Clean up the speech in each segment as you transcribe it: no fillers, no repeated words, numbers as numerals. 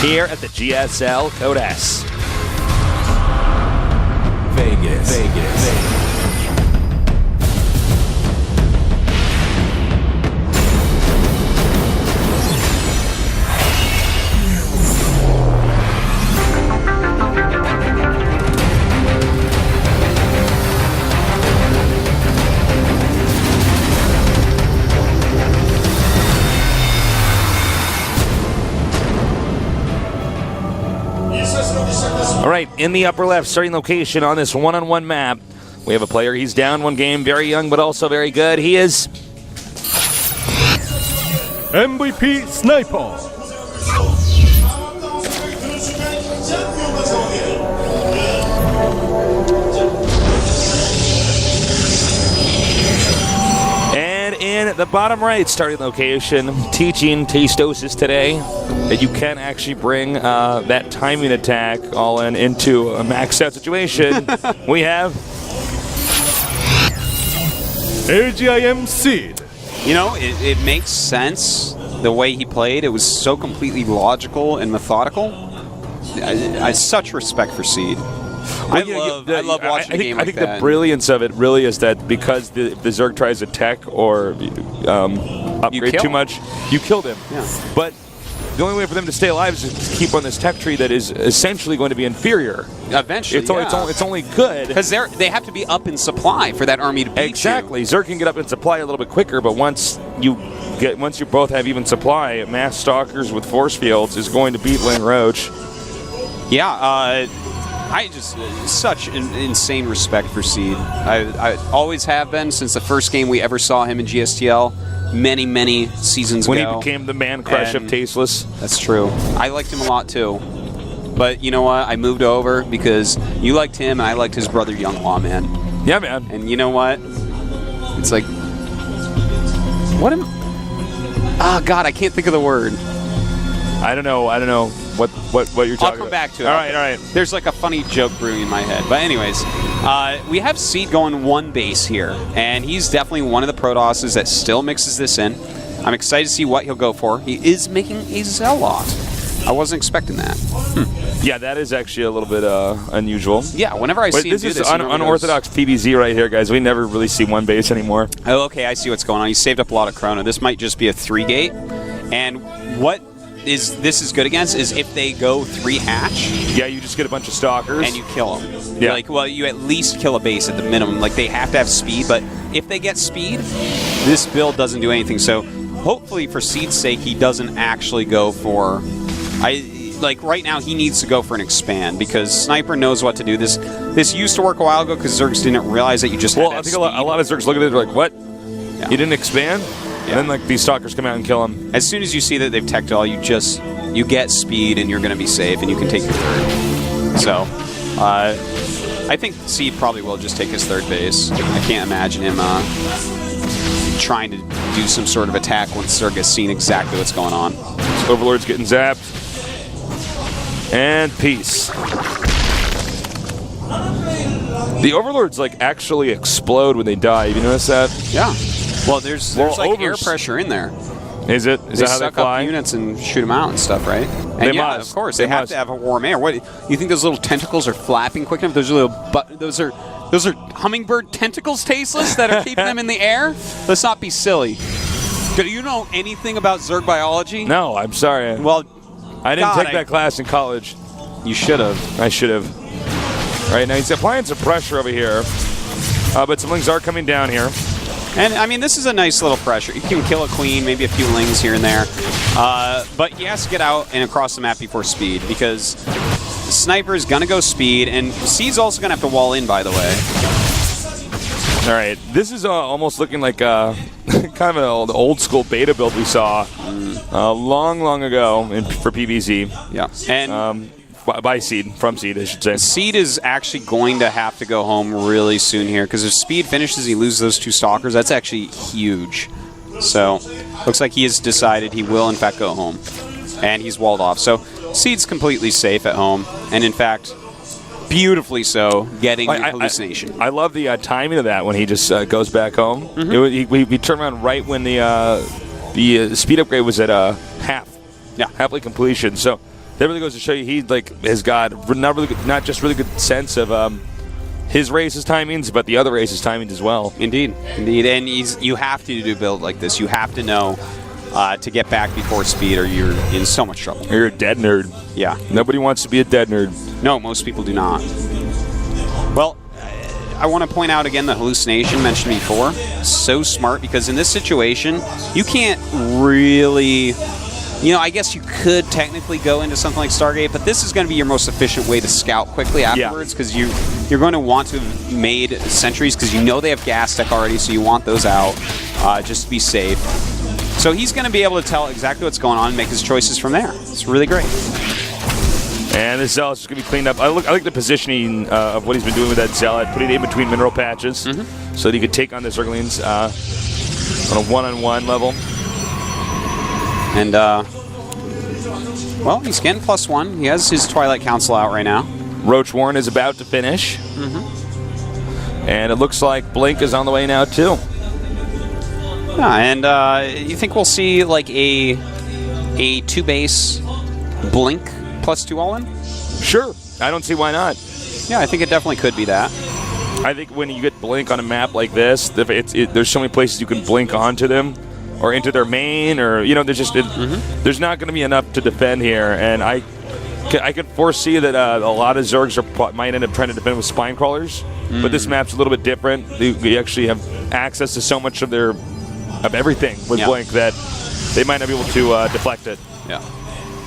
here at the GSL Code S. Vegas. All right, in the upper left, starting location on this one-on-one map, we have a player. He's down one game, very young, but also very good. He is MVP Sniper. And in the bottom right, starting location, teaching Tastosis today that you can actually bring that timing attack all into a maxed out situation. We have AGIM Seed. You know, it makes sense the way he played. It was so completely logical and methodical. I such respect for Seed. I love watching a game like that. I think the brilliance of it really is that because the Zerg tries to tech or upgrade too much, you killed him. Yeah. But the only way for them to stay alive is to keep on this tech tree that is essentially going to be inferior. Eventually, it's only good because they have to be up in supply for that army to beat exactly. you. Zerg can get up in supply a little bit quicker, but once you both have even supply, mass stalkers with force fields is going to beat Lane Roach. Yeah, I just such an insane respect for Seed. I always have been since the first game we ever saw him in GSTL. Many seasons when ago. When he became the man crush of Tasteless. That's true. I liked him a lot too. But you know what? I moved over because you liked him and I liked his brother Young Lawman. Yeah, man. And you know what? It's like, what am? Oh God, I can't think of the word. I don't know what you're talking about. I'll come back to it. All right. There's like a funny joke brewing in my head. But anyways, we have Seed going one base here, and he's definitely one of the Protosses that still mixes this in. I'm excited to see what he'll go for. He is making a Zealot. I wasn't expecting that. Yeah, that is actually a little bit unusual. Yeah, whenever I see him do this, this is unorthodox PBZ right here, guys. We never really see one base anymore. Oh, okay, I see what's going on. He saved up a lot of chrono. This might just be a 3-gate, and what this is good against is if they go 3 hatch. Yeah, you just get a bunch of stalkers. And you kill them. Yeah. Like, well, you at least kill a base at the minimum. Like, they have to have speed, but if they get speed, this build doesn't do anything. So, hopefully, for Seed's sake, he doesn't actually go for... Like, right now, he needs to go for an expand, because Sniper knows what to do. This used to work a while ago, because Zergs didn't realize that you just had I think a lot of Zergs look at it like, what? Yeah. You didn't expand? Yeah. And then like these stalkers come out and kill him. As soon as you see that they've teched all, you get speed and you're going to be safe and you can take your third. So, I think Seed probably will just take his third base. I can't imagine him trying to do some sort of attack once Zerg has seen exactly what's going on. So Overlord's getting zapped. And peace. The Overlords like actually explode when they die. Have you noticed that? Yeah. Well, there's like air pressure in there. Is it? Is that how they fly? Up units and shoot them out and stuff, right? And they yeah, must. Of course, they have to have a warm air. What you think those little tentacles are flapping quick enough? Those are hummingbird tentacles, Tasteless, that are keeping them in the air. Let's not be silly. Do you know anything about Zerg biology? No, I'm sorry. Well, I didn't take that class in college. You should have. I should have. All right, now he's applying some pressure over here, but some lings are coming down here. And, I mean, this is a nice little pressure. You can kill a queen, maybe a few lings here and there. But he has to get out and across the map before speed, because the Sniper is going to go speed, and Seed's also going to have to wall in, by the way. All right, this is almost looking like kind of an old school beta build we saw long ago for PBZ. Yeah. And by Seed, from Seed, I should say. Seed is actually going to have to go home really soon here, because if Speed finishes, he loses those 2 stalkers. That's actually huge. So, looks like he has decided he will, in fact, go home. And he's walled off. So, Seed's completely safe at home. And, in fact, beautifully so, getting the hallucination. I love the timing of that when he just goes back home. Mm-hmm. He turned around right when the speed upgrade was at half. Yeah. Halfway completion. So, that really goes to show you he has got not just really good sense of his race's timings, but the other race's timings as well. Indeed. And you have to do a build like this. You have to know to get back before speed, or you're in so much trouble. Or you're a dead nerd. Yeah. Nobody wants to be a dead nerd. No, most people do not. Well, I want to point out again the hallucination mentioned before. So smart, because in this situation, you can't really... I guess you could technically go into something like Stargate, but this is going to be your most efficient way to scout quickly afterwards, because you're going to want to have made sentries, because you know they have gas tech already, so you want those out just to be safe. So he's going to be able to tell exactly what's going on and make his choices from there. It's really great. And the Zealot's just going to be cleaned up. I like the positioning of what he's been doing with that Zealot, putting it in between mineral patches so that he could take on the Zerglings on a one-on-one level. And, well, he's getting +1. He has his Twilight Council out right now. Roach Warren is about to finish. And it looks like Blink is on the way now, too. Yeah, and you think we'll see like a 2-base Blink +2 all-in? Sure. I don't see why not. Yeah, I think it definitely could be that. I think when you get Blink on a map like this, there's so many places you can Blink onto them or into their main, or, there's just there's not going to be enough to defend here. And I can foresee that a lot of Zergs might end up trying to defend with Spine Crawlers, but this map's a little bit different. You actually have access to so much of everything with Blink that they might not be able to deflect it. Yeah.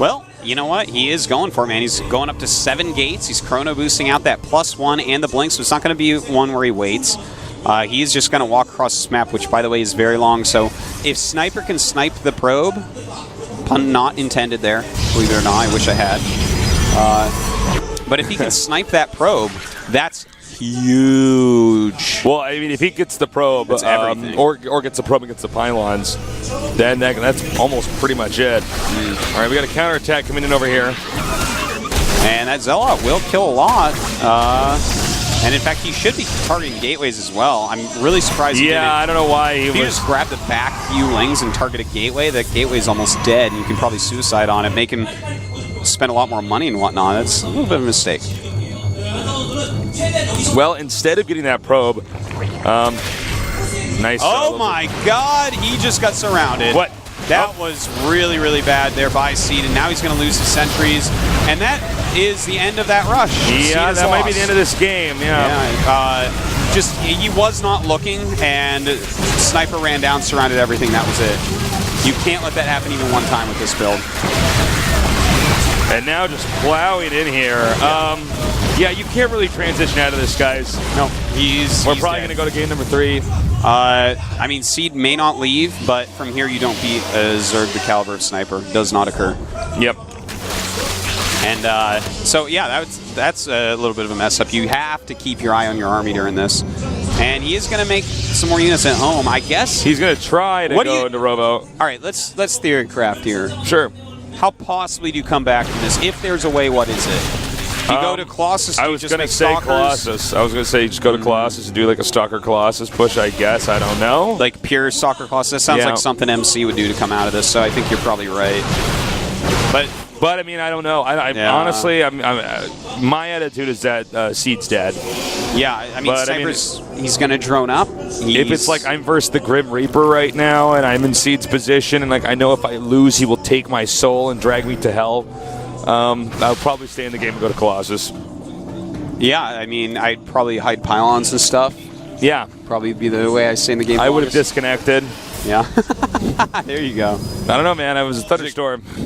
Well, you know what? He is going for it, man. He's going up to 7 gates. He's chrono boosting out that +1 and the Blink, so it's not going to be one where he waits. He's just going to walk across this map, which, by the way, is very long. So if Sniper can snipe the probe, pun not intended there, believe it or not, I wish I had. But if he can snipe that probe, that's huge. Well, I mean, if he gets the probe, or gets the probe against the pylons, then that's almost pretty much it. All right, we got a counterattack coming in over here. And that Zealot will kill a lot. And in fact, he should be targeting gateways as well. I'm really surprised he didn't. I don't know why he was. If you just grab the back few lings and target a gateway, that gateway's almost dead, and you can probably suicide on it, make him spend a lot more money and whatnot. It's a little bit of a mistake. Well, instead of getting that probe, nice. Oh my God! He just got surrounded. What? That was really, really bad there by Seed, and now he's going to lose his sentries, and that is the end of that rush. Yeah, that might be the end of this game. Just he was not looking, and Sniper ran down, surrounded everything. That was it. You can't let that happen even one time with this build. And now just plowing in here. Yeah, you can't really transition out of this, guys. No, we're probably going to go to game number 3. I mean, Seed may not leave, but from here you don't beat a Zerg the caliber of Sniper. Does not occur. Yep. And so, yeah, that's a little bit of a mess up. You have to keep your eye on your army during this. And he is going to make some more units at home, I guess. He's going to try to go into Robo. All right, let's theorycraft here. Sure. How possibly do you come back from this? If there's a way, what is it? You go to Colossus. I was going to say Colossus. I was going to say just go to Colossus and do like a Stalker Colossus push, I guess. I don't know. Like pure Stalker Colossus. That sounds like something MC would do to come out of this, so I think you're probably right. But I mean, I don't know. Honestly, my attitude is that Seed's dead. Yeah, I mean, Sniper's, he's going to drone up. If it's like I'm versus the Grim Reaper right now, and I'm in Seed's position, and like I know if I lose, he will take my soul and drag me to hell, I'll probably stay in the game and go to Colossus. Yeah, I mean, I'd probably hide pylons and stuff. Yeah. Probably be the way I stay in the game. I would have disconnected. Yeah. There you go. I don't know, man. I was a thunderstorm. It's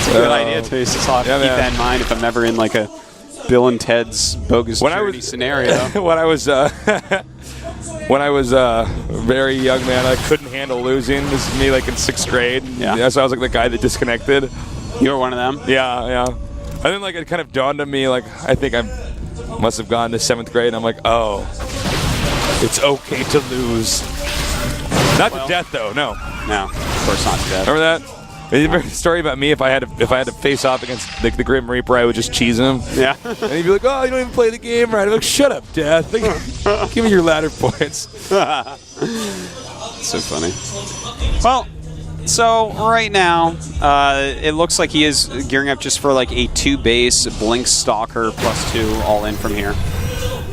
a good idea, too. So I'll have to keep that in mind if I'm ever in like a Bill and Ted's bogus charity scenario. When I was a very young man, I couldn't handle losing. This is me like in 6th grade. Yeah. So I was like the guy that disconnected. You were one of them? Yeah. And then like it kind of dawned on me, like I think I must have gone to 7th grade, and I'm like, oh, it's okay to lose. Not to death, though. No, of course not to death. Remember that? Remember the story about me? If I had to face off against the Grim Reaper, I would just cheese him. Yeah. And he'd be like, oh, you don't even play the game right. I'm like, shut up, Death. Give me your ladder points. So funny. Well, So right now, it looks like he is gearing up just for like a 2-base Blink Stalker +2 all in from here.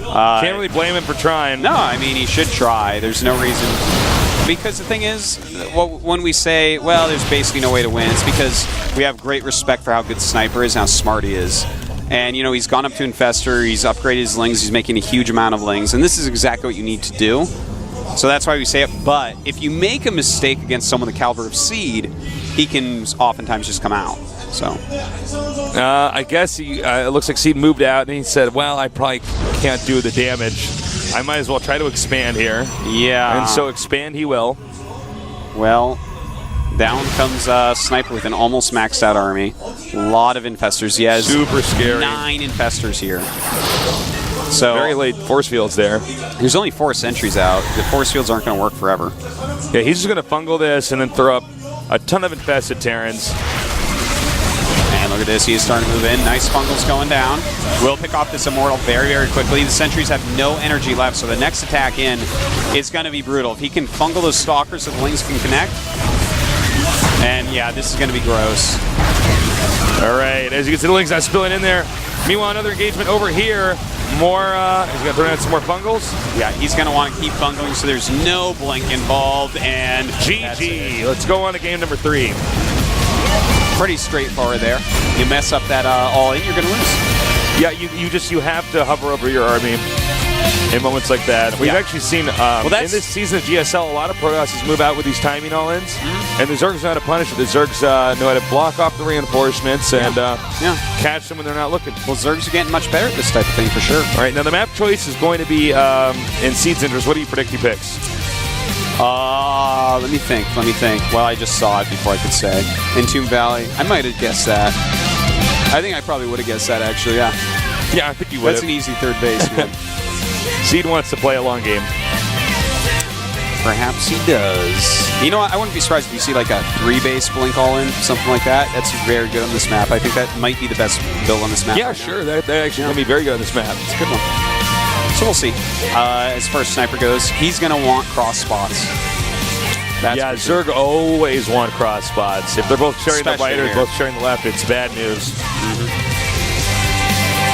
Can't really blame him for trying. No, I mean, he should try. There's no reason. Because the thing is, when we say, well, there's basically no way to win, it's because we have great respect for how good Sniper is and how smart he is. And, you know, he's gone up to Infestor, he's upgraded his Lings, he's making a huge amount of Lings, and this is exactly what you need to do. So that's why we say it. But if you make a mistake against someone the caliber of Seed, he can oftentimes just come out. So I guess it looks like Seed moved out, and he said, well, I probably can't do the damage. I might as well try to expand here. Yeah. And so expand he will. Well, down comes Sniper with an almost maxed out army. A lot of Infestors. He has super scary. 9 Infestors here. So very late force fields there. There's only 4 sentries out. The force fields aren't going to work forever. Yeah, he's just going to fungal this and then throw up a ton of infested Terrans. And look at this, he is starting to move in. Nice fungals going down. Will pick off this Immortal very, very quickly. The sentries have no energy left, so the next attack in is going to be brutal. If he can fungal those Stalkers so the Lings can connect, and yeah, this is going to be gross. All right, as you can see, the Lings not spilling in there. Meanwhile, another engagement over here. More, he's going to throw in some more fungals. Yeah, he's going to want to keep fungaling so there's no Blink involved, and GG. Let's go on to game number 3. Pretty straightforward there. You mess up that all-in, you're going to lose. Yeah, you have to hover over your army in moments like that. We've actually seen in this season of GSL, a lot of Protosses move out with these timing all-ins, and the Zergs know how to punish it. The Zergs know how to block off the reinforcements and catch them when they're not looking. Well, Zergs are getting much better at this type of thing for sure. All right, now the map choice is going to be in Seed's interest. What do you predict he picks? Let me think. Well, I just saw it before I could say. Entomb Valley. I might have guessed that. I think I probably would have guessed that, actually, yeah. Yeah, I think you would. That's an easy third base. Seed wants to play a long game. Perhaps he does. You know what? I wouldn't be surprised if you see like a 3-base Blink all-in, something like that. That's very good on this map. I think that might be the best build on this map. Yeah, right sure. That actually going to be very good on this map. It's a good one. So we'll see. As far as Sniper goes, he's going to want cross spots. That's Zerg always want cross spots. If they're both sharing the right or both sharing the left, it's bad news.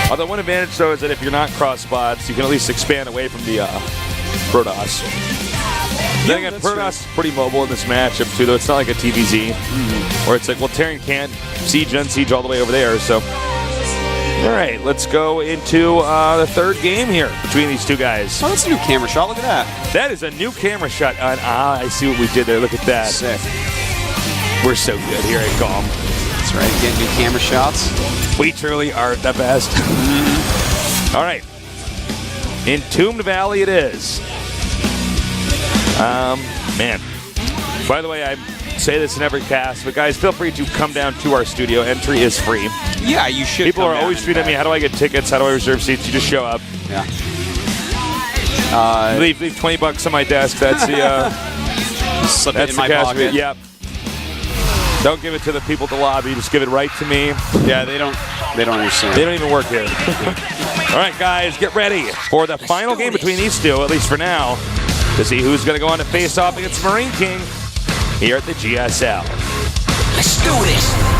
Although one advantage, though, is that if you're not cross spots, you can at least expand away from the Protoss. Then again, Protoss is pretty mobile in this matchup, too, though it's not like a TVZ, where it's like, well, Terran can't siege, unsiege all the way over there, so... All right, let's go into the third game here between these two guys. Oh, that's a new camera shot. Look at that. That is a new camera shot. I see what we did there. Look at that. Sick. We're so good here at GOM. That's right, getting new camera shots. We truly are the best. All right. Entombed Valley it is. Man. By the way, I say this in every cast, but guys, feel free to come down to our studio. Entry is free. Yeah, you should. People are always tweeting at me, how do I get tickets? How do I reserve seats? You just show up. Yeah. Leave $20 on my desk. That's the slip that's it in my pocket. Yep. Don't give it to the people at the lobby. Just give it right to me. Yeah, they don't understand. They don't even work here. All right, guys, get ready for the final game between these two, at least for now, to see who's going to go on to face off against Marine King here at the GSL. Let's do this.